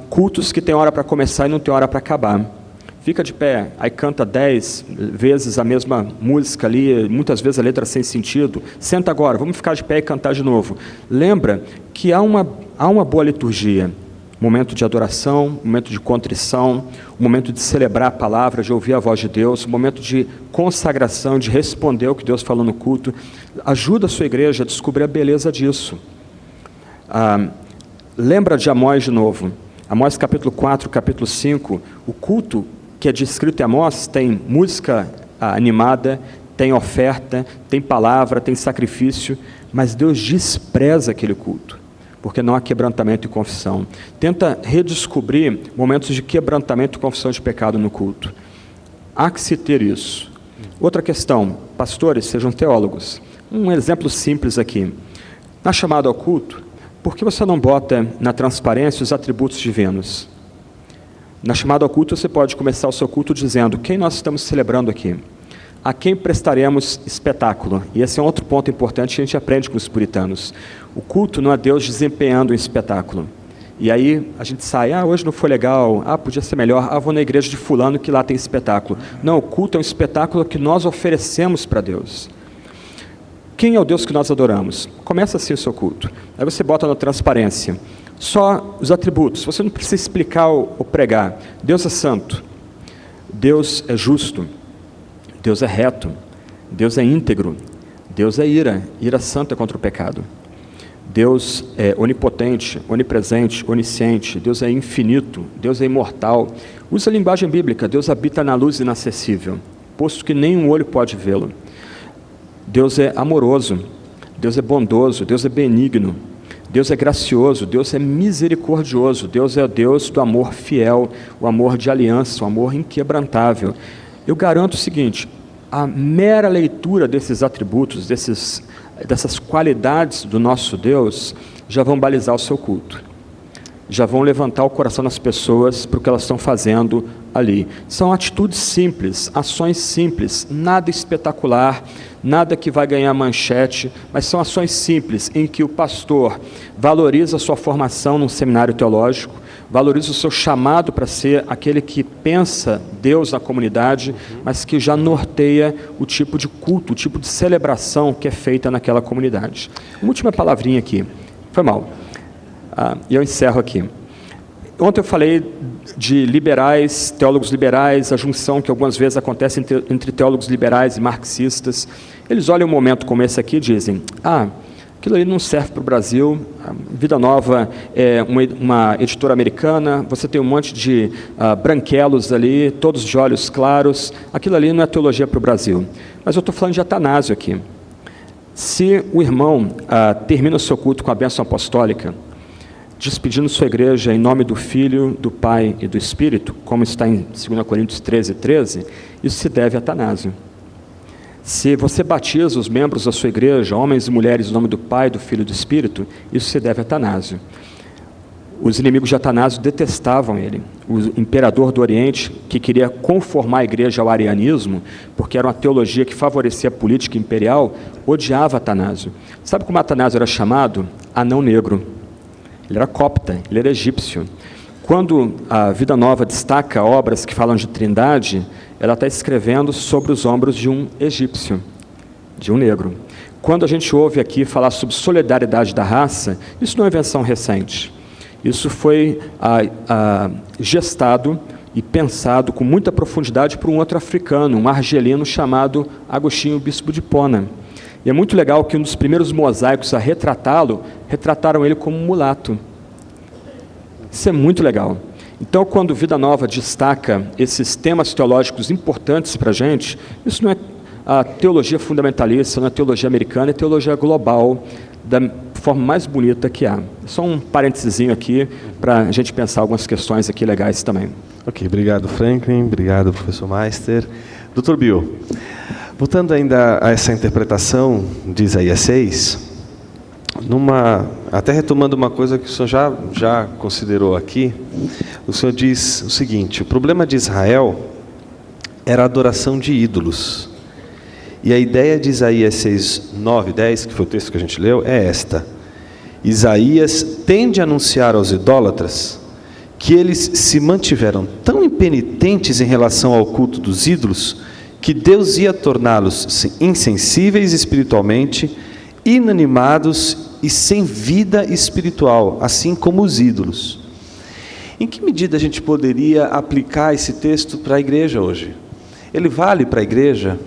cultos que tem hora para começar e não tem hora para acabar. Fica de pé, aí canta 10 vezes a mesma música ali, muitas vezes a letra sem sentido. Senta agora, vamos ficar de pé e cantar de novo. Lembra que há uma boa liturgia. Momento de adoração, momento de contrição, momento de celebrar a palavra, de ouvir a voz de Deus, momento de consagração, de responder ao que Deus falou no culto. Ajuda a sua igreja a descobrir a beleza disso. Lembra de Amós de novo. Amós capítulo 4, capítulo 5, o culto que é descrito em Amós tem música animada, tem oferta, tem palavra, tem sacrifício, mas Deus despreza aquele culto. porque não há quebrantamento e confissão. Tenta redescobrir momentos de quebrantamento e confissão de pecado no culto. Há que se ter isso. Outra questão, pastores, sejam teólogos. Um exemplo simples aqui. Na chamada ao culto, por que você não bota na transparência os atributos divinos? Na chamada ao culto, você pode começar o seu culto dizendo: quem nós estamos celebrando aqui? A quem prestaremos espetáculo? E esse é um outro ponto importante que a gente aprende com os puritanos. O culto não é Deus desempenhando um espetáculo. E aí a gente sai: hoje não foi legal, podia ser melhor, vou na igreja de fulano que lá tem espetáculo. Não, o culto é um espetáculo que nós oferecemos para Deus. Quem é o Deus que nós adoramos? Começa assim o seu culto. Aí você bota na transparência só os atributos. Você não precisa explicar ou pregar. Deus é santo. Deus é justo. Deus é reto. Deus é íntegro. Deus é ira santa contra o pecado. Deus é onipotente, onipresente, onisciente. Deus é infinito. Deus é imortal. Usa a linguagem bíblica. Deus habita na luz inacessível, posto que nenhum olho pode vê-lo. Deus é amoroso. Deus é bondoso. Deus é benigno. Deus é gracioso, Deus é misericordioso, Deus é o Deus do amor fiel, o amor de aliança, o amor inquebrantável. Eu garanto o seguinte: a mera leitura desses atributos, dessas qualidades do nosso Deus, já vão balizar o seu culto. Já vão levantar o coração das pessoas para o que elas estão fazendo ali. São atitudes simples, ações simples, nada espetacular, nada que vai ganhar manchete, mas são ações simples em que o pastor valoriza a sua formação num seminário teológico, valoriza o seu chamado para ser aquele que pensa Deus na comunidade, mas que já norteia o tipo de culto, o tipo de celebração que é feita naquela comunidade. Uma última palavrinha aqui. Foi mal. E eu encerro aqui. Ontem eu falei de liberais, teólogos liberais, a junção que algumas vezes acontece entre teólogos liberais e marxistas. Eles olham um momento como esse aqui e dizem: aquilo ali não serve para o Brasil, a Vida Nova é uma editora americana, você tem um monte de branquelos ali, todos de olhos claros, aquilo ali não é teologia para o Brasil. Mas eu estou falando de Atanásio aqui. Se o irmão termina o seu culto com a bênção apostólica, despedindo sua igreja em nome do Filho, do Pai e do Espírito, como está em 2 Coríntios 13:13, isso se deve a Atanásio. Se você batiza os membros da sua igreja, homens e mulheres, em nome do Pai, do Filho e do Espírito, isso se deve a Atanásio. Os inimigos de Atanásio detestavam ele. O imperador do Oriente, que queria conformar a igreja ao arianismo, porque era uma teologia que favorecia a política imperial, odiava Atanásio. Sabe como Atanásio era chamado? Anão negro. Ele era copta, ele era egípcio. Quando a Vida Nova destaca obras que falam de trindade, ela está escrevendo sobre os ombros de um egípcio, de um negro. Quando a gente ouve aqui falar sobre solidariedade da raça, isso não é invenção recente. Isso foi gestado e pensado com muita profundidade por um outro africano, um argelino chamado Agostinho Bispo de Hipona. E é muito legal que um dos primeiros mosaicos a retratá-lo, retrataram ele como um mulato. Isso é muito legal. Então, quando Vida Nova destaca esses temas teológicos importantes para a gente, isso não é a teologia fundamentalista, não é teologia americana, é teologia global, da forma mais bonita que há. Só um parênteses aqui, para a gente pensar algumas questões aqui legais também. Ok, obrigado Franklin, obrigado professor Meister. Dr. Bill, voltando ainda a essa interpretação de Isaías 6, até retomando uma coisa que o senhor já considerou aqui, o senhor diz o seguinte: o problema de Israel era a adoração de ídolos. E a ideia de Isaías 6, 9 e 10, que foi o texto que a gente leu, é esta: Isaías tende a anunciar aos idólatras que eles se mantiveram tão impenitentes em relação ao culto dos ídolos, que Deus ia torná-los insensíveis espiritualmente, inanimados e sem vida espiritual, assim como os ídolos. Em que medida a gente poderia aplicar esse texto para a igreja hoje? Ele vale para a igreja?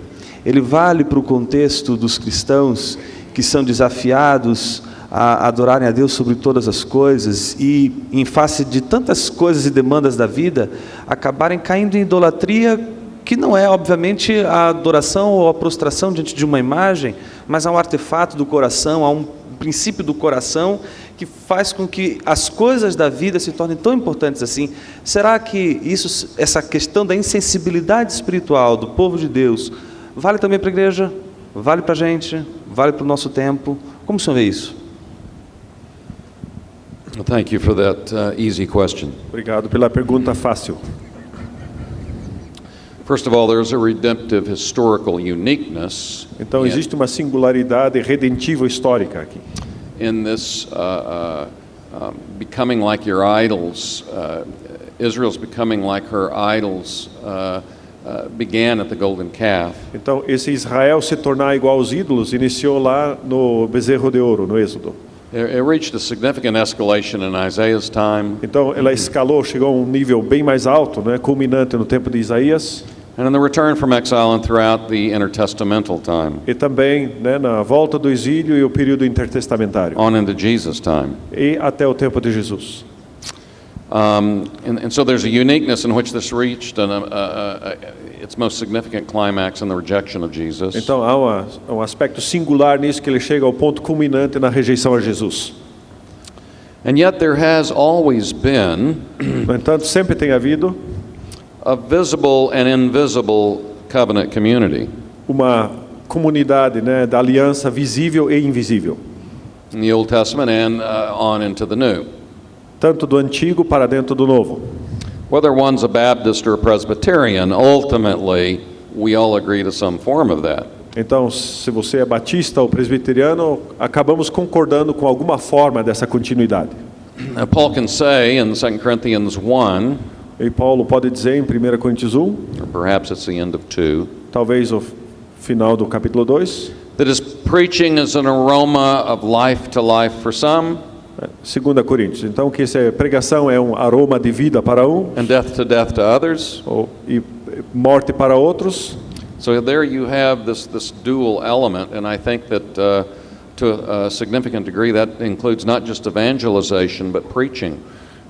Ele vale para o contexto dos cristãos que são desafiados a adorarem a Deus sobre todas as coisas e, em face de tantas coisas e demandas da vida, acabarem caindo em idolatria, que não é, obviamente, a adoração ou a prostração diante de uma imagem, mas a um artefato do coração, a um princípio do coração que faz com que as coisas da vida se tornem tão importantes assim. Será que essa questão da insensibilidade espiritual do povo de Deus vale também para a igreja? Vale para a gente? Vale para o nosso tempo? Como o senhor vê isso? Well, thank you for that easy question. Obrigado pela pergunta fácil. First of all, there's a redemptive historical uniqueness Então existe uma singularidade redentiva histórica aqui. in this becoming like your idols. Israel's becoming like her idols began at the golden calf. Então esse Israel se tornar igual aos ídolos iniciou lá no bezerro de ouro, no Êxodo. It reached a significant escalation in Isaiah's time, Então ela escalou, chegou a um nível bem mais alto, né, culminante no tempo de Isaías, and in the return from exile and throughout the intertestamental time, e também, né, na volta do exílio e o período intertestamentário, on into Jesus' time. e até o tempo de Jesus. And so there's a uniqueness in which this reached its most significant climax in the rejection of Jesus. Então há um aspecto singular nisso, que ele chega ao ponto culminante na rejeição a Jesus. And yet there has always been No entanto, sempre tem havido a visible and invisible covenant community uma comunidade, né, da aliança visível e invisível, in the Old Testament and on into the New. tanto do Antigo para dentro do Novo. Whether one's a Baptist or a Presbyterian, ultimately we all agree to some form of that. Então, se você é batista ou presbiteriano, acabamos concordando com alguma forma dessa continuidade. Now, Paul can say in 2 Corinthians 1, E Paulo pode dizer em 1 Coríntios 1, or perhaps it's the end of 2, talvez o final do capítulo 2, that his preaching is an aroma of life to life for some, 2 Coríntios. Então, que essa pregação é um aroma de vida para um and death to others. e morte para outros. So there you have this dual element, and I think that to a significant degree that includes not just evangelization but preaching.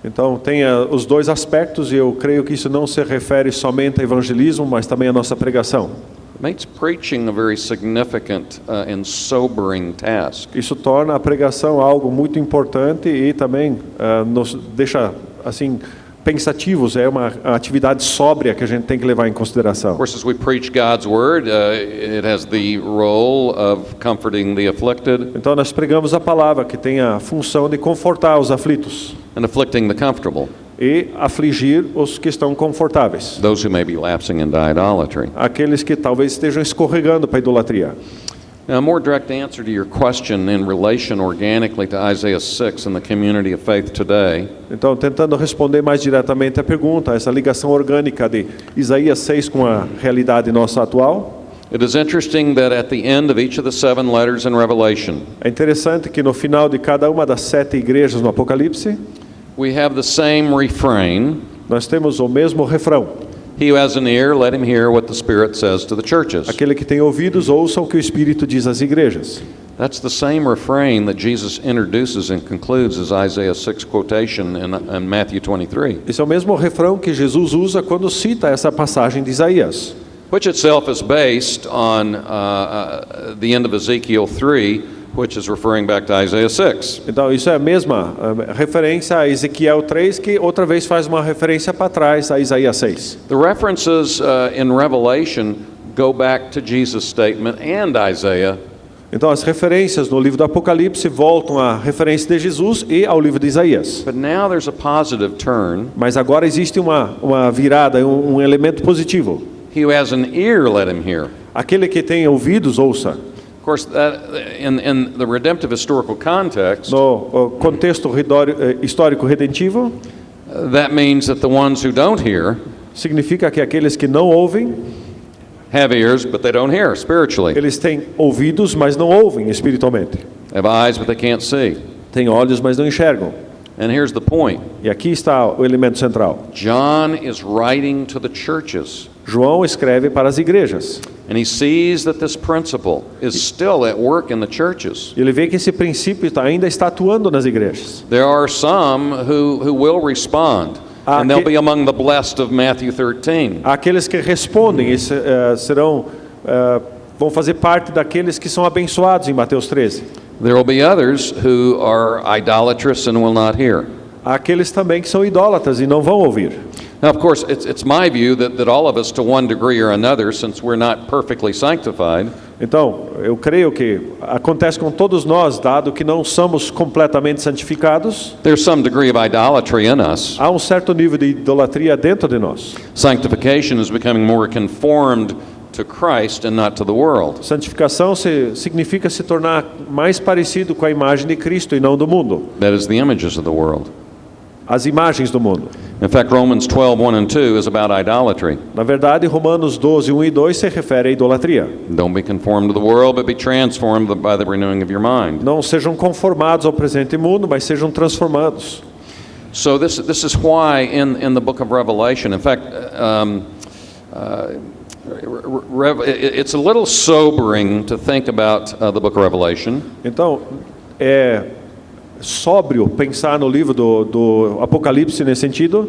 Então, tem os dois aspectos, e eu creio que isso não se refere somente a evangelismo, mas também a nossa pregação. It makes preaching a very significant and sobering task. Isso torna a pregação algo muito importante e também nos deixa assim pensativos. É uma atividade sóbria que a gente tem que levar em consideração. Of course, as we preach God's word, it has the role of comforting the afflicted Então nós pregamos a palavra, que tem a função de confortar os aflitos and afflicting the comfortable, e afligir os que estão confortáveis, those who may be lapsing into idolatry. aqueles que talvez estejam escorregando para a idolatria. Now, a more direct answer to your question in relation organically to Isaiah 6 and the community of faith today Então, tentando responder mais diretamente a pergunta, essa ligação orgânica de Isaías 6 com a realidade nossa atual, it is interesting that at the end of each of the 7 letters in Revelation, é interessante que no final de cada uma das 7 igrejas no Apocalipse, we have the same refrain: nós temos o mesmo refrão. He who has an ear, let him hear what the Spirit says to the churches. Aquele que tem ouvidos, ouça o que o Espírito diz às igrejas. That's the same refrain that Jesus introduces and concludes as Isaiah 6 quotation in Matthew 23, Esse é o mesmo refrão que Jesus usa quando cita essa passagem de Isaías, which itself is based on the end of Ezekiel 3, which is referring back to Isaiah 6. Então, isso é a mesma referência a Ezequiel 3, que outra vez faz uma referência para trás a Isaías 6. The references in Revelation go back to Jesus' statement and Isaiah, Então, as referências no livro do Apocalipse voltam à referência de Jesus e ao livro de Isaías. but now there's a positive turn. Mas agora existe uma virada, um elemento positivo. He who has an ear, let him hear. Aquele que tem ouvidos, ouça. Of course, that, in the redemptive historical context, No contexto histórico redentivo, that means that the ones who don't hear significa que aqueles que não ouvem, have ears, but they don't hear spiritually. eles têm ouvidos, mas não ouvem espiritualmente. Have eyes, but they can't see. Têm olhos, mas não enxergam. And here's the point. E aqui está o elemento central. John is writing to the churches, João escreve para as igrejas. and he sees that this principle is still at work in the churches. Ele vê que esse princípio ainda está atuando nas igrejas. There are some who will respond, and they'll be among the blessed of Matthew 13. Aqueles que respondem serão vão fazer parte daqueles que são abençoados em Mateus 13. There will be others who are idolatrous and will not hear. Há aqueles também que são idólatras e não vão ouvir. Now, of course, it's my view that all of us, to one degree or another, since we're not perfectly sanctified, Então, eu creio que acontece com todos nós, dado que não somos completamente santificados, there's some degree of idolatry in us. há certo nível de idolatria dentro de nós. Sanctification is becoming more conformed to Christ and not to the world. Santificação significa se tornar mais parecido com a imagem de Cristo e não do mundo, That is the images of the world. as imagens do mundo. In fact, Romans 12:1 and 2 is about idolatry. Na verdade, Romanos 12, 1 e 2 se refere à idolatria. Don't be conformed to the world, but be transformed by the renewing of your mind. Não sejam conformados ao presente mundo, mas sejam transformados. So this is why in the book of Revelation, in fact, it's a little sobering to think about the book of Revelation. Então, é sóbrio pensar no livro do Apocalipse nesse sentido.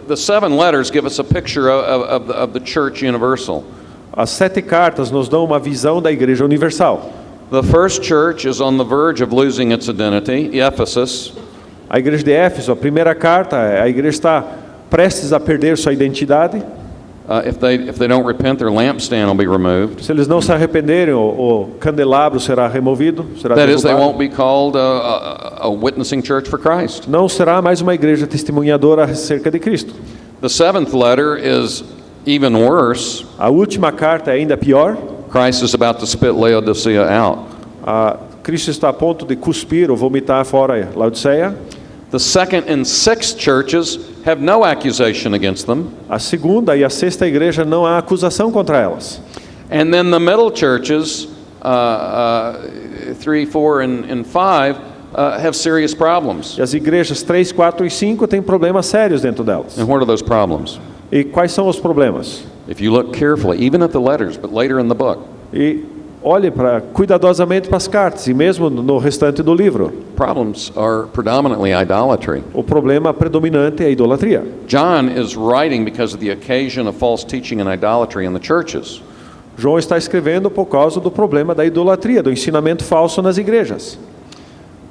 The seven letters give us a picture of the church universal. As 7 cartas nos dão uma visão da Igreja Universal. The first church is on the verge of losing its identity, Ephesus. A Igreja de Éfeso, a primeira carta, a igreja está prestes a perder sua identidade. If they don't repent, their lampstand will be removed. Se eles não se arrependerem, o candelabro será removido, será That is, they derrubado. won't be called a witnessing church for Christ. Não será mais uma igreja testemunhadora acerca de Cristo. The seventh letter is even worse. A última carta é ainda pior. Christ is about to spit Laodicea out. Cristo está a ponto de cuspir ou vomitar fora Laodiceia. The second and sixth churches have no accusation against them. A segunda e a sexta igreja não há acusação contra elas. And then the middle churches, 3, 4, and 5, have serious problems. E as igrejas 3, 4 e 5 têm problemas sérios dentro delas. And what are those problems? E quais são os problemas? If you look carefully, even at the letters, but later in the book, E olhe cuidadosamente para as cartas e mesmo no restante do livro. problems are predominantly idolatry. O problema predominante é a idolatria. John is writing because of the occasion of false teaching and idolatry in the churches. João está escrevendo por causa do problema da idolatria, do ensinamento falso nas igrejas.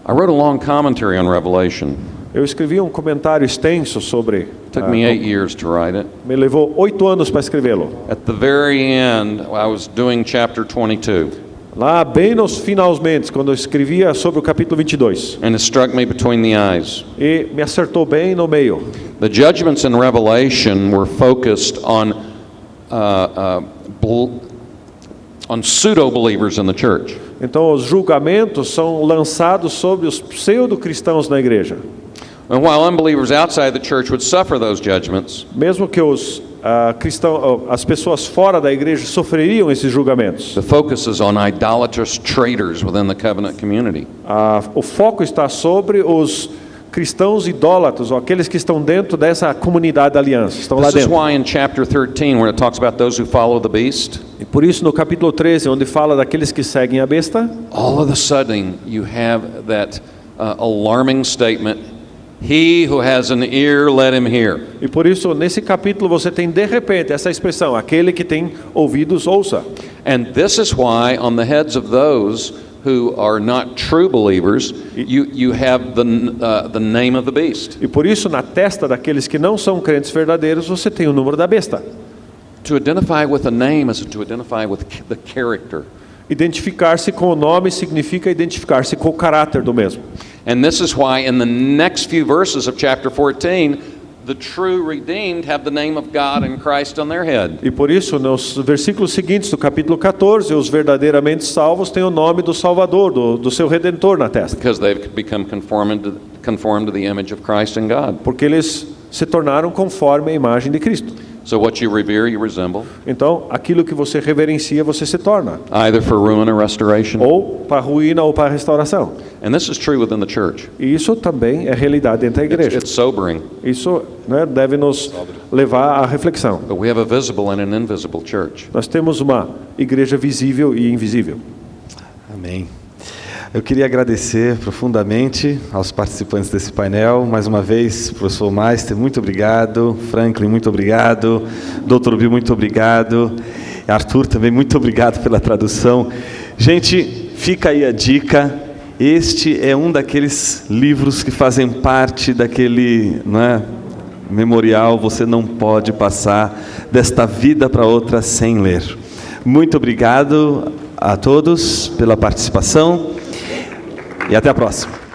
I wrote a long commentary on Revelation. Eu escrevi um comentário extenso sobre. It took me 8 years to write it. Me levou 8 anos para escrevê-lo. At the very end, I was doing chapter 22. Lá bem nos finalmente, quando eu escrevia sobre o capítulo 22. And it struck me between the eyes. E me acertou bem no meio. The judgments in Revelation were focused on pseudo-believers in the church. Então os julgamentos são lançados sobre os pseudo-cristãos na igreja. And while unbelievers outside the church would suffer those judgments, Mesmo que os as pessoas fora da igreja sofreriam esses julgamentos. the focus is on idolatrous traitors within the covenant community. O foco está sobre os cristãos idólatras, ou aqueles que estão dentro dessa comunidade da aliança, estão lá This is dentro. why in chapter 13, when it talks about those who follow the beast, E por isso no capítulo 13, onde fala daqueles que seguem a besta, all of a sudden you have that alarming statement, "He who has an ear, let him hear." e por isso nesse capítulo você tem de repente essa expressão, aquele que tem ouvidos ouça. And this is why on the heads of those who are not true believers, you have the name of the beast. E por isso na testa daqueles que não são crentes verdadeiros, você tem o número da besta. To identify with a name is to identify with the character. Identificar-se com o nome significa identificar-se com o caráter do mesmo. And this is why in the next few verses of chapter 14, the true redeemed have the name of God and Christ on their head. E por isso, nos versículos seguintes do capítulo 14, os verdadeiramente salvos têm o nome do Salvador, do seu Redentor na testa. Because they've become conformed to the image of Christ and God. Porque eles se tornaram conforme a imagem de Cristo. So what you revere, you resemble, Então, aquilo que você reverencia, você se torna. either for ruin or restoration. Ou para a ruína ou para a restauração. And this is true within the church. E isso também é realidade dentro da igreja. It's sobering, Isso deve nos levar à reflexão. but we have a visible and an invisible church. Nós temos uma igreja visível e invisível. Amém. Eu queria agradecer profundamente aos participantes desse painel. Mais uma vez, professor Meister, muito obrigado. Franklin, muito obrigado. Dr. Bill, muito obrigado. Arthur, também muito obrigado pela tradução. Gente, fica aí a dica. Este é um daqueles livros que fazem parte daquele, não é, memorial. Você não pode passar desta vida para outra sem ler. Muito obrigado a todos pela participação e até a próxima.